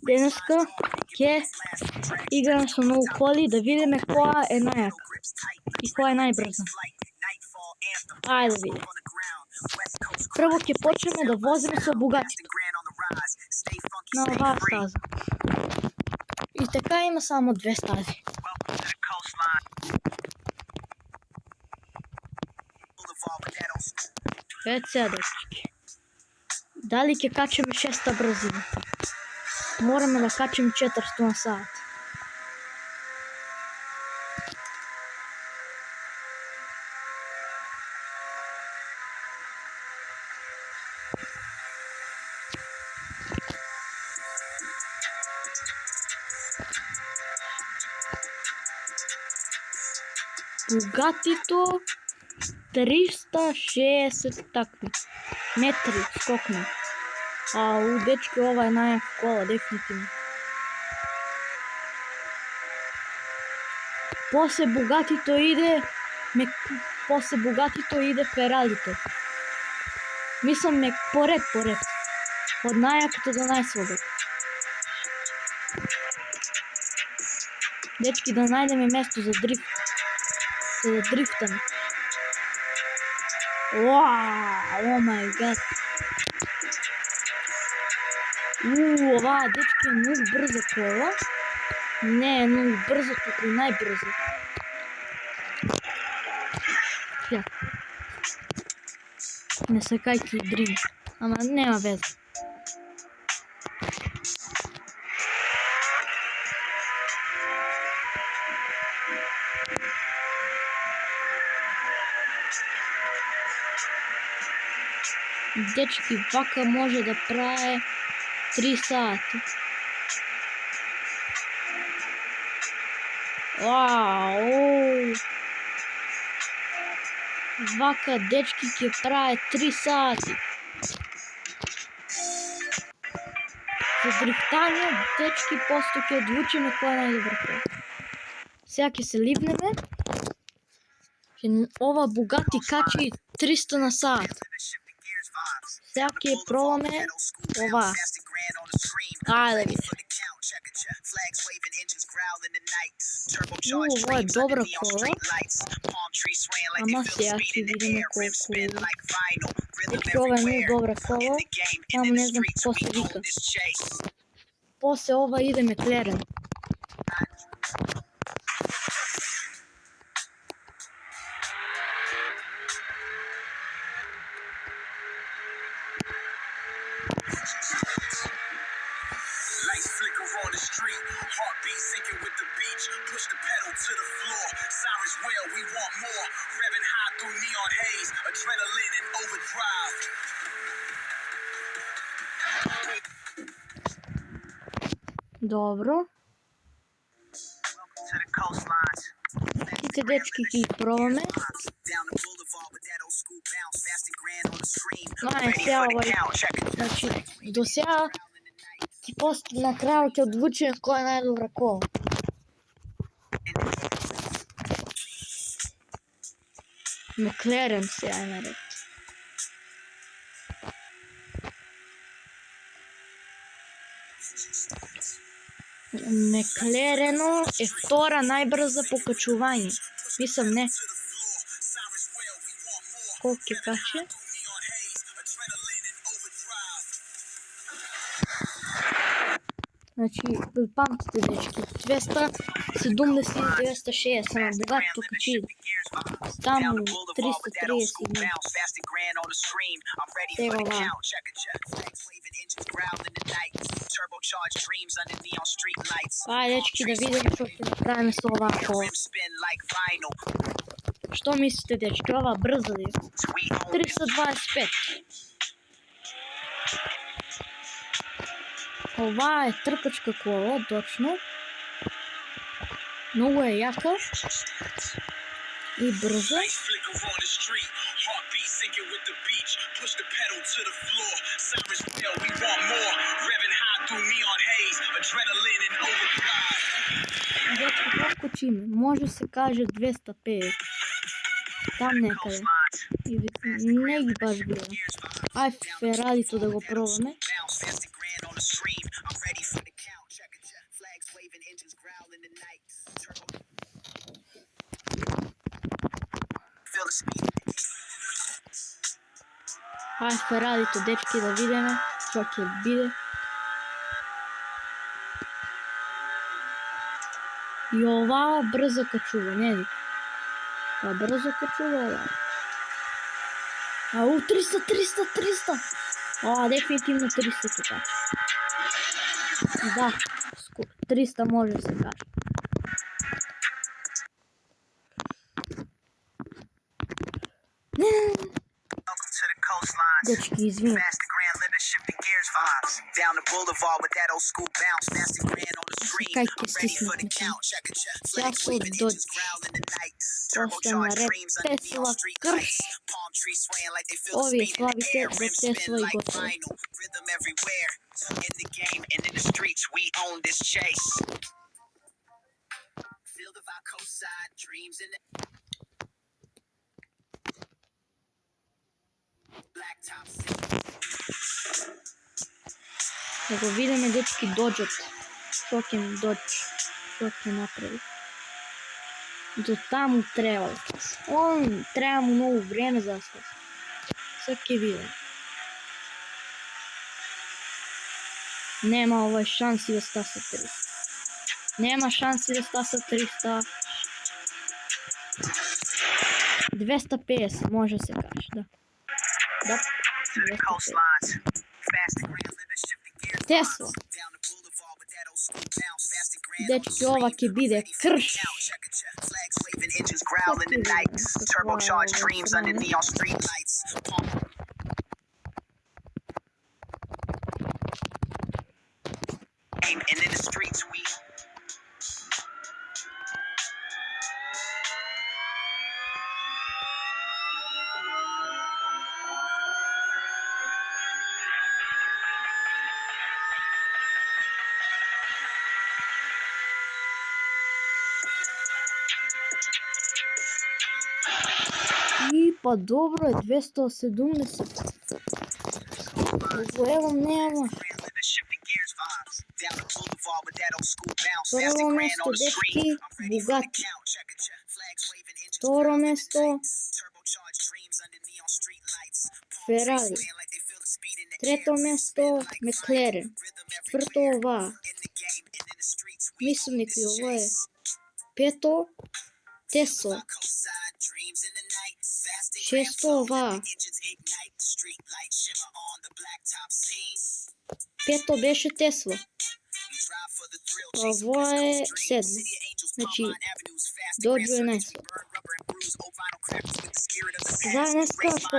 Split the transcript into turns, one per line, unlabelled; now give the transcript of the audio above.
Денеска ќе играме со многу коли да видиме која е најака и која е најбрза. Ајде види. Прво ќе почнеме да возиме со Бугатито на оваа стаза. И така има само две стази. Сега, дечки. Дали ќе качиме 600 брзина? Мораме да качим 400 на сат. Бугатито 360 такви метри скокна. Ау, дечки, ова е најака кола, дефинитивно. После Бугатито иде Ферарито. Мислам поред. Од најакото до најслабото. Дечки, да најдеме место за дрифт. За да дрифтаме. Вау, о мај гад. Оваа, дечки, е многу брза кола. Не е многу брзо, туку најбрзо. Ја. Не сакајќи дрим. Ама нема веза. Дечки, вака може да трае 3 сати. Вау! Вака, дечки, ќе трае 3 сати. За дрифтање, дечки, просто ќе одлучиме која е најдобра кола. Сега ќе се ливнеме. Ова Бугати качи 300 на сат. Сега ќе пробаме ова. Ајде види. Ова е добра кола. Ама сега ќе видиме колку. Дечки, ова е многу добра кола. Само не знам какво се вика. После ова иде Маклерен.
Heartbeat sinking with the beach, push the pedal to the floor. Sirens wail, we want more. Revving high through neon haze, adrenaline in overdrive.
Добро. Ите, дечки, ќе ги пробаме. Сега овај. Значи, до сега и после на крајот ќе одлучиме која е најдобра кола. Маклерен сега е наред. Маклерено е втора најбрза покачување. Мислам не. Колку ќе качи? Значи, памтите, дечки, 270-260, ама Бугатито качи там 330 минути. Сега ова. Ајде, дечки, да видиме што ќе направиме со оваа кола. Што мислите, дечки, ова брза ли? 325. Ова е тркачка кола, точно. Многу е јака и брза. Дечки, колку чиме? Може се каже 250. Там некаде. Не ги баш гледам. Ај Ферарито да го пробаме.
the stream. I'm ready for the count. Check it. Flags waving, engines growling the night. Turbo. Feel the speed.
Ај се радите, дечки, да видиме што ќе биде. И оваа брзо качува, не ви? Па брзо качува оваа. Ау, 300! Дефинитивно 300 се кача. Да, 300 може да се кача. Дечки, извини.
Down the boulevard with that old school bounce, Master Grand on the stream. I'm ready for the count. Check it. Flags waving, engines growling the night. Turbocharged dreams under neon street lights. Palm trees swaying like they feel the speed in the air. Rims spin like vinyl. Rhythm everywhere. In the game and in the streets, we own this chase. Feel the vibe coastside, dreams in the blacktop city.
Да го видиме, дечки, доджот. Што ќе ми доđe, што ќе направи. До таму треба. Он треба му многу време за да скоси. Сега ќе видиме. Нема овој шанси да ста со 300. Нема шанси да ста со 300. 250 може се каже, да. Да. 250. Тесла. Дечки, ова ќе биде крш.
Turbocharged dreams under neon street lights. And in the streets we
И па добро е 270. Evo nemo. Prvo mesto, dečki, Bugatti. Второ место, Ferrari. Трето место, Mekleren. Четврто ова. Мислам дека ова е. Пето, Tesla. Шесто ова. Пето беше Тесла. Ово е седмо. Значи, доđo е најслабо. За днеска што